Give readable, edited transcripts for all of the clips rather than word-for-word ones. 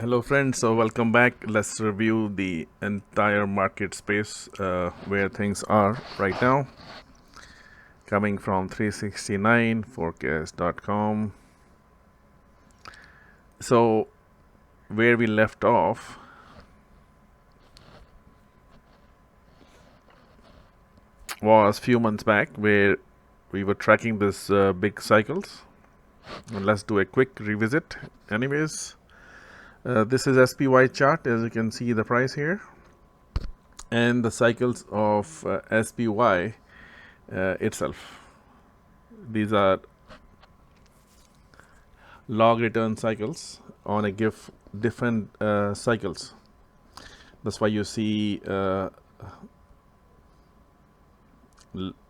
Hello, friends. So, welcome back. Let's review the entire market space where things are right now. Coming from 369Forecast.com. So, where we left off was few months back, where we were tracking this big cycles. And let's do a quick revisit. Anyways, this is SPY chart, as you can see the price here, and the cycles of SPY itself. These are log return cycles on a different cycles. That's why you see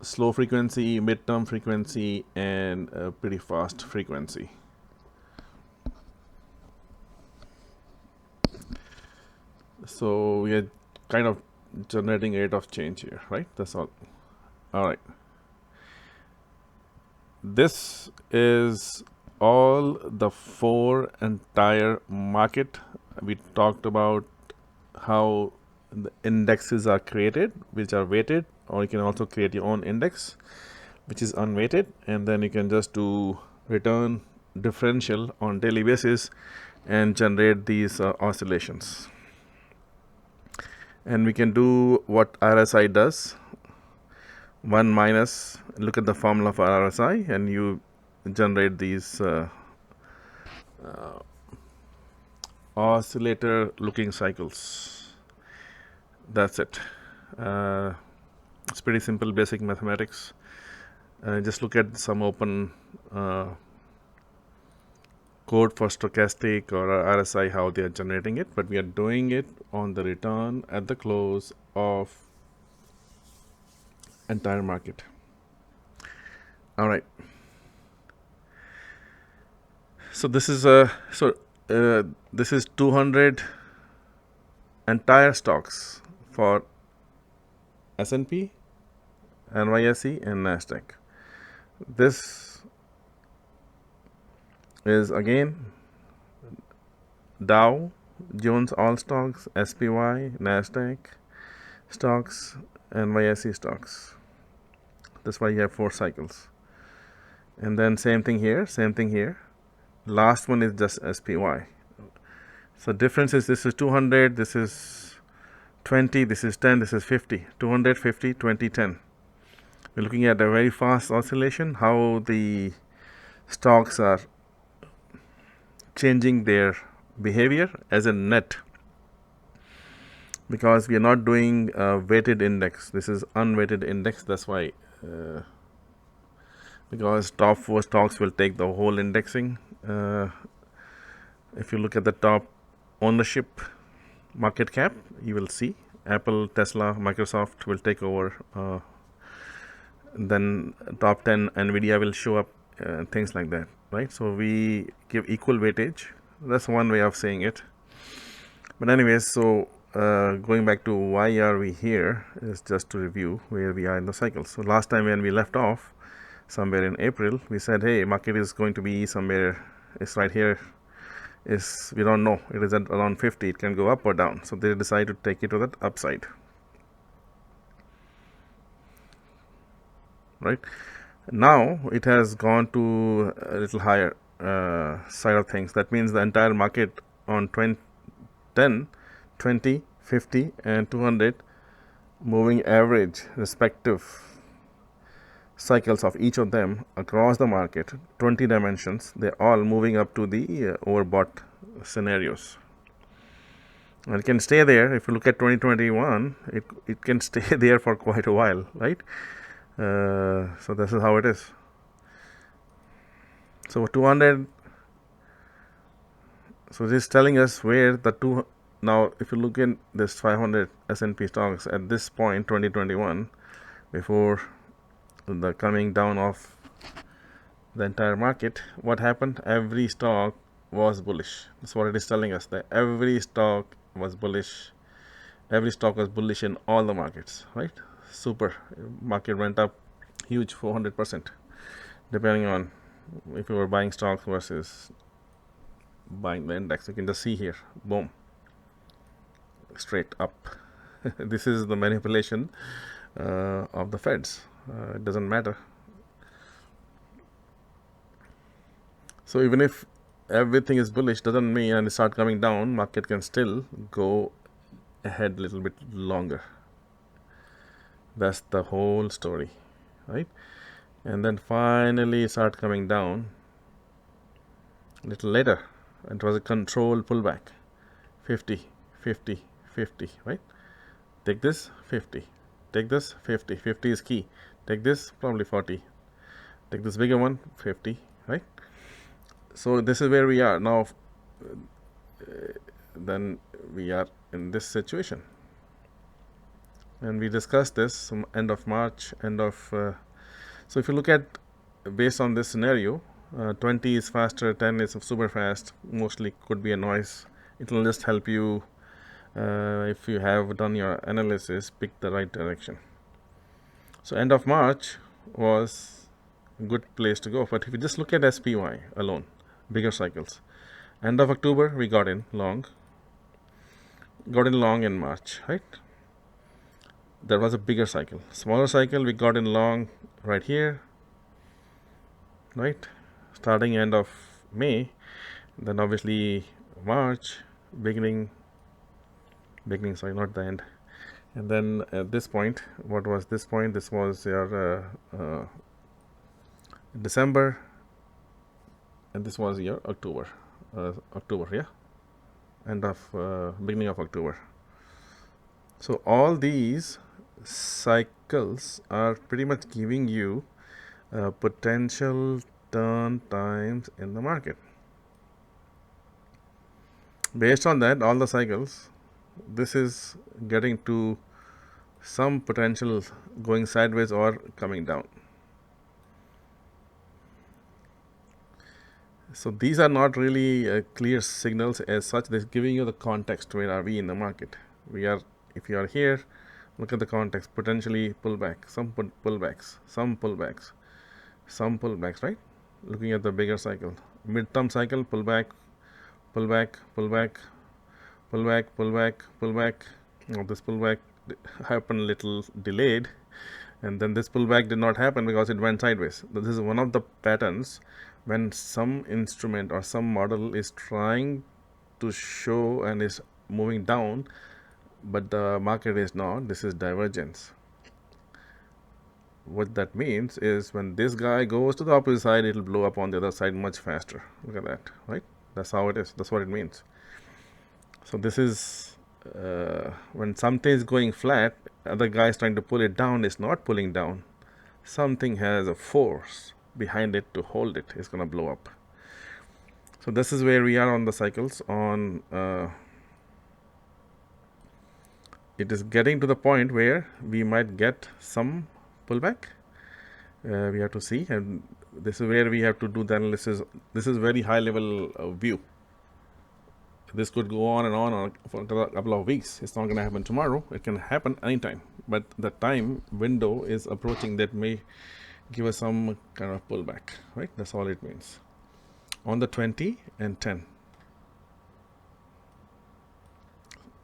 slow frequency, midterm frequency, and pretty fast frequency. So we are kind of generating rate of change here, right? That's all. All right. This is all the four entire market. We talked about how the indexes are created, which are weighted, or you can also create your own index, which is unweighted, and then you can just do return differential on daily basis and generate these oscillations. And we can do what RSI does. 1 minus, look at the formula for RSI, and you generate these oscillator looking cycles. That's it. It's pretty simple, basic mathematics. Just look at some open code for stochastic or RSI, how they are generating it, but we are doing it on the return at the close of entire market. All right. So this is this is 200 entire stocks for S&P, NYSE, and Nasdaq. This is again Dow Jones All Stocks, SPY, Nasdaq stocks, NYSE stocks. That's why you have 4 cycles. And then same thing here. Last one is just SPY. So difference is this is 200, this is 20, this is 10, this is 50. 200, 50, 20, 10. We're looking at a very fast oscillation, how the stocks are changing their behavior as a net, because we are not doing a weighted index. This is unweighted index. That's why because top 4 stocks will take the whole indexing. If you look at the top ownership market cap, you will see Apple, Tesla, Microsoft will take over. Then top 10 Nvidia will show up, things like that, right? So we give equal weightage. That's one way of saying it. But anyways, so going back to why are we here is just to review where we are in the cycle. So last time when we left off, somewhere in April, we said, hey, market is going to be somewhere, it's right here, is we don't know, it is at around 50, it can go up or down. So they decide to take it to the upside, right? Now it has gone to a little higher side of things. That means the entire market on 10, 20, 50, and 200 moving average respective cycles of each of them across the market, 20 dimensions, they're all moving up to the overbought scenarios. And it can stay there. If you look at 2021, it can stay there for quite a while, right? So this is how it is. So 200, so this is telling us where the two. Now if you look in this 500 S&P stocks at this point, 2021, before the coming down of the entire market, what happened? Every stock was bullish. That's what it is telling us, that every stock was bullish. Every stock was bullish in all the markets, right? Super. Market went up huge, 400%, depending on if you were buying stocks versus buying the index. You can just see here, boom, straight up. This is the manipulation of the Feds. It doesn't matter. So even if everything is bullish, doesn't mean and it start coming down, market can still go ahead a little bit longer. That's the whole story, right? And then finally start coming down a little later. It was a controlled pullback. 50, 50, 50, right? Take this, 50. Take this, 50. 50 is key. Take this, probably 40. Take this bigger one, 50, right? So this is where we are now. Then we are in this situation. And we discussed this end of March, so if you look at based on this scenario, 20 is faster, 10 is super fast, mostly could be a noise. It will just help you, if you have done your analysis, pick the right direction. So end of March was a good place to go. But if you just look at SPY alone, bigger cycles, end of October we got in long in March, right? There was a bigger cycle. Smaller cycle we got in long right here, right? Starting end of May, then obviously March, beginning, sorry, not the end. And then at this point, what was this point? This was your December, and this was your October, yeah, end of beginning of October. So all these cycles are pretty much giving you potential turn times in the market. Based on that, all the cycles, this is getting to some potential going sideways or coming down. So these are not really clear signals as such. They're giving you the context. Where are we in the market? We are, if you are here, look at the context. Potentially pullback, some pullbacks, some pullbacks, some pullbacks, right? Looking at the bigger cycle, mid-term cycle, pullback, pullback, pullback, pullback, pullback, pullback. Now this pullback happened a little delayed, and then this pullback did not happen because it went sideways. This is one of the patterns when some instrument or some model is trying to show and is moving down, but the market is not. This is divergence. What that means is when this guy goes to the opposite side, it will blow up on the other side much faster. Look at that, right? That's how it is. That's what it means. So this is when something is going flat, other guy is trying to pull it down. It's not pulling down. Something has a force behind it to hold it. It's going to blow up. So this is where we are on the cycles. It is getting to the point where we might get some pullback. We have to see, and this is where we have to do the analysis. This is very high level view. This could go on and on for a couple of weeks. It's not going to happen tomorrow. It can happen anytime, but the time window is approaching that may give us some kind of pullback, right? That's all it means. On the 20 and 10.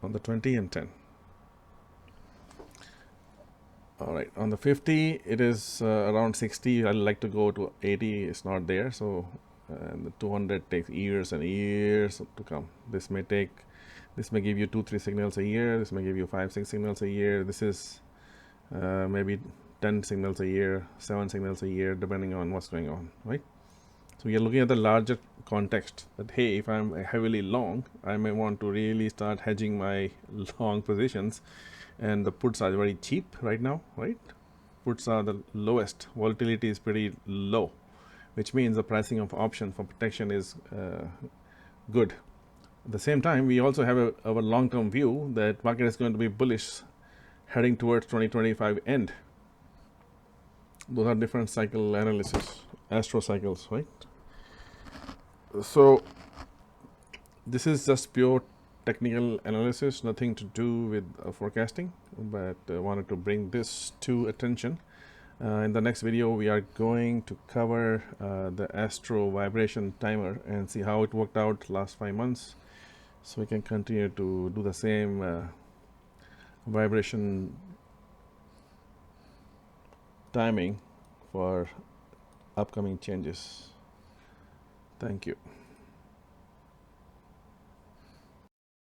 On the 20 and 10. All right, on the 50, it is around 60. I'd like to go to 80. It's not there. So the 200 takes years and years to come. This may give you 2-3 signals a year. This may give you 5-6 signals a year. This is maybe 10 signals a year, 7 signals a year, depending on what's going on, right? So we are looking at the larger context that, hey, if I'm heavily long, I may want to really start hedging my long positions. And the puts are very cheap right now, right? Puts are the lowest. Volatility is pretty low, which means the pricing of option for protection is good. At the same time, we also have our long-term view that market is going to be bullish heading towards 2025 end. Those are different cycle analysis, astro cycles, right? So this is just pure technical analysis, nothing to do with forecasting, but I wanted to bring this to attention. In the next video, we are going to cover the Astro vibration timer and see how it worked out last 5 months, so we can continue to do the same vibration timing for upcoming changes. Thank you.